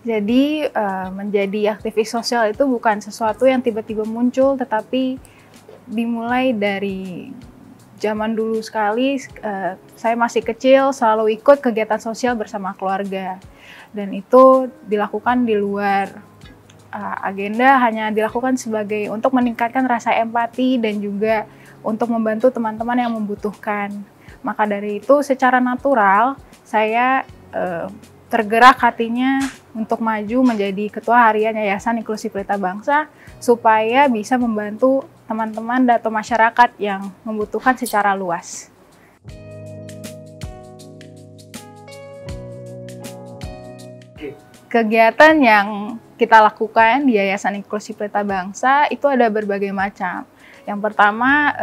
Jadi menjadi aktivis sosial itu bukan sesuatu yang tiba-tiba muncul, tetapi dimulai dari zaman dulu sekali. Saya masih kecil selalu ikut kegiatan sosial bersama keluarga, dan itu dilakukan di luar agenda, hanya dilakukan sebagai untuk meningkatkan rasa empati dan juga untuk membantu teman-teman yang membutuhkan. Maka dari itu secara natural saya tergerak hatinya untuk maju menjadi Ketua Harian Yayasan Inklusif Pelita Bangsa supaya bisa membantu teman-teman atau masyarakat yang membutuhkan secara luas. Kegiatan yang kita lakukan di Yayasan Inklusif Pelita Bangsa itu ada berbagai macam. Yang pertama,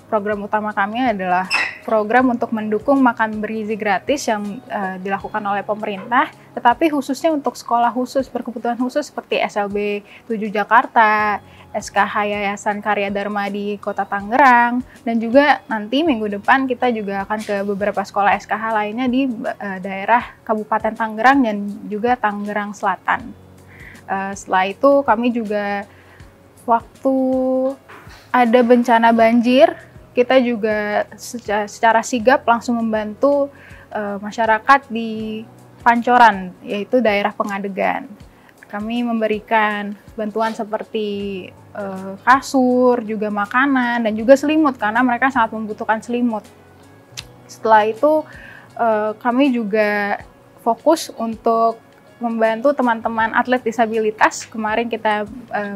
program utama kami adalah program untuk mendukung makan bergizi gratis yang dilakukan oleh pemerintah, tetapi khususnya untuk sekolah khusus berkebutuhan khusus seperti SLB 7 Jakarta, SKH Yayasan Karya Dharma di Kota Tangerang, dan juga nanti minggu depan kita juga akan ke beberapa sekolah SKH lainnya di daerah Kabupaten Tangerang dan juga Tangerang Selatan. Setelah itu kami juga waktu ada bencana banjir, kita juga secara sigap langsung membantu masyarakat di Pancoran, yaitu daerah Pengadegan. Kami memberikan bantuan seperti kasur, juga makanan, dan juga selimut, karena mereka sangat membutuhkan selimut. Setelah itu kami juga fokus untuk membantu teman-teman atlet disabilitas. Kemarin kita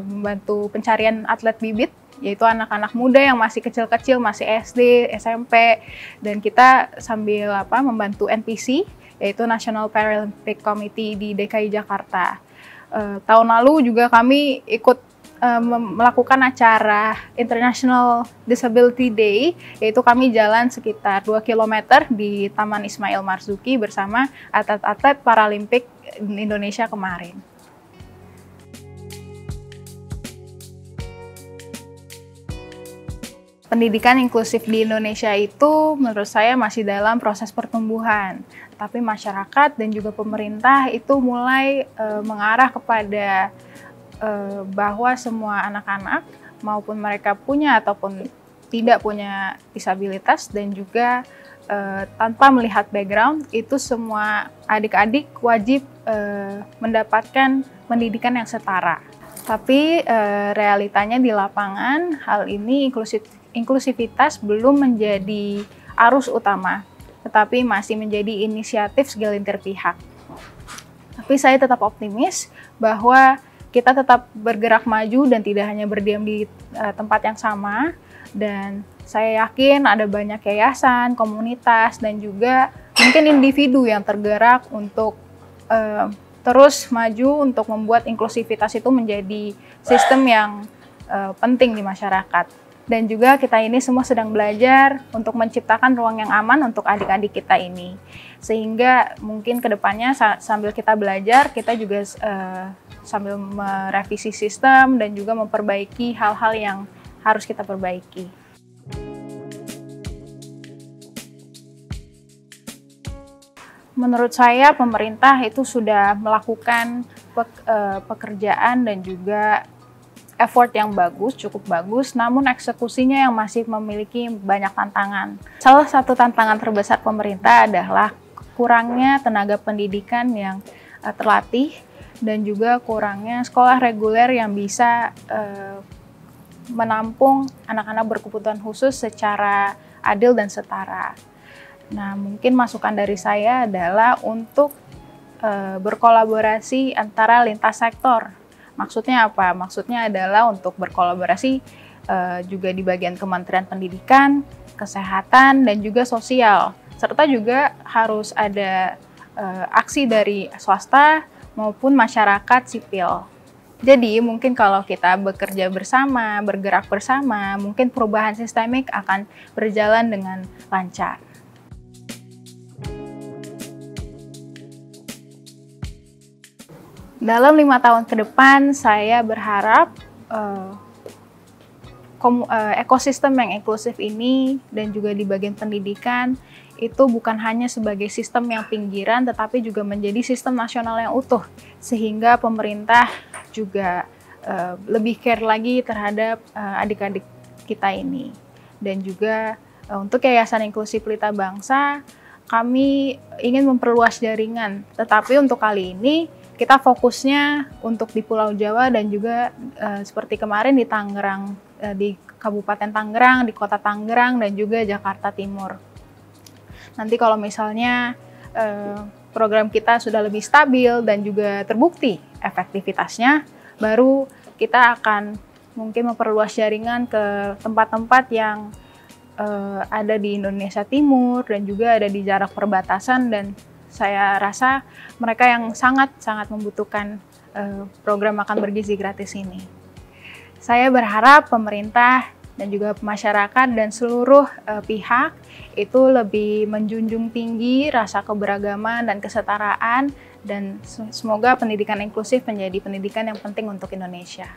membantu pencarian atlet bibit, yaitu anak-anak muda yang masih kecil-kecil, masih SD, SMP, dan kita sambil membantu NPC, yaitu National Paralympic Committee di DKI Jakarta. Tahun lalu juga kami ikut melakukan acara International Disability Day, yaitu kami jalan sekitar 2 km di Taman Ismail Marzuki bersama atlet-atlet Paralimpik Indonesia kemarin. Pendidikan inklusif di Indonesia itu menurut saya masih dalam proses pertumbuhan, tapi masyarakat dan juga pemerintah itu mulai mengarah kepada bahwa semua anak-anak maupun mereka punya ataupun tidak punya disabilitas dan juga tanpa melihat background, itu semua adik-adik wajib mendapatkan pendidikan yang setara. Tapi realitanya di lapangan hal ini inklusivitas belum menjadi arus utama, tetapi masih menjadi inisiatif segelintir pihak. Tapi saya tetap optimis bahwa kita tetap bergerak maju dan tidak hanya berdiam di tempat yang sama, dan saya yakin ada banyak yayasan, komunitas, dan juga mungkin individu yang tergerak untuk terus maju untuk membuat inklusivitas itu menjadi sistem yang penting di masyarakat. Dan juga kita ini semua sedang belajar untuk menciptakan ruang yang aman untuk adik-adik kita ini. Sehingga mungkin kedepannya sambil kita belajar, kita juga sambil merevisi sistem dan juga memperbaiki hal-hal yang harus kita perbaiki. Menurut saya pemerintah itu sudah melakukan pekerjaan dan juga effort yang bagus, cukup bagus, namun eksekusinya yang masih memiliki banyak tantangan. Salah satu tantangan terbesar pemerintah adalah kurangnya tenaga pendidikan yang terlatih dan juga kurangnya sekolah reguler yang bisa menampung anak-anak berkebutuhan khusus secara adil dan setara. Nah, mungkin masukan dari saya adalah untuk berkolaborasi antara lintas sektor. Maksudnya apa? Maksudnya adalah untuk berkolaborasi juga di bagian Kementerian Pendidikan, Kesehatan, dan juga Sosial. Serta juga harus ada aksi dari swasta maupun masyarakat sipil. Jadi mungkin kalau kita bekerja bersama, bergerak bersama, mungkin perubahan sistemik akan berjalan dengan lancar. Dalam 5 tahun ke depan, saya berharap ekosistem yang inklusif ini dan juga di bagian pendidikan itu bukan hanya sebagai sistem yang pinggiran, tetapi juga menjadi sistem nasional yang utuh, sehingga pemerintah juga lebih care lagi terhadap adik-adik kita ini. Dan juga untuk Yayasan Inklusi Pelita Bangsa, kami ingin memperluas jaringan, tetapi untuk kali ini kita fokusnya untuk di Pulau Jawa dan juga seperti kemarin di Tangerang, di Kabupaten Tangerang, di Kota Tangerang, dan juga Jakarta Timur. Nanti kalau misalnya program kita sudah lebih stabil dan juga terbukti efektivitasnya, baru kita akan mungkin memperluas jaringan ke tempat-tempat yang ada di Indonesia Timur dan juga ada di jarak perbatasan, dan saya rasa mereka yang sangat-sangat membutuhkan program makan bergizi gratis ini. Saya berharap pemerintah dan juga masyarakat dan seluruh pihak itu lebih menjunjung tinggi rasa keberagaman dan kesetaraan, dan semoga pendidikan inklusif menjadi pendidikan yang penting untuk Indonesia.